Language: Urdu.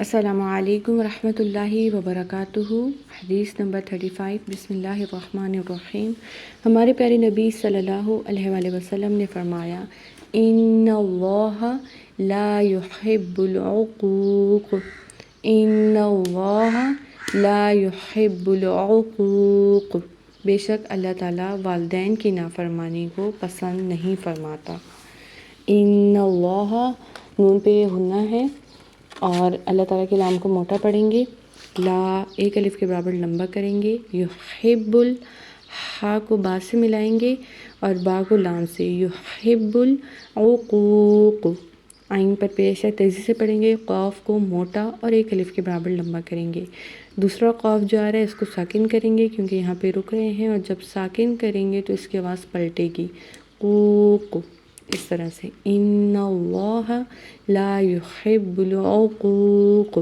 السلام علیکم ورحمۃ اللہ وبرکاتہ۔ حدیث نمبر 35۔ بسم اللہ الرحمن الرحیم۔ ہمارے پیارے نبی صلی اللہ علیہ وآلہ وسلم نے فرمایا، ان اللہ لا يحب العقوق، ان اللہ لا يحب العقوق، بے شک اللہ تعالیٰ والدین کی نافرمانی کو پسند نہیں فرماتا۔ ان اللہ، نون پہ غنہ ہے اور اللہ تعالیٰ کے لام کو موٹا پڑھیں گے، لا ایک الف کے برابر لمبا کریں گے، یحب ہا کو با سے ملائیں گے اور با کو لام سے، یحب العقوق، عین پر پیش ہے تیزی سے پڑھیں گے، قاف کو موٹا اور ایک الف کے برابر لمبا کریں گے۔ دوسرا قاف جو آ رہا ہے اس کو ساکن کریں گے کیونکہ یہاں پہ رک رہے ہیں، اور جب ساکن کریں گے تو اس کی آواز پلٹے گی، قوق، اس طرح سے، ان اللہ لا يحب العقوق۔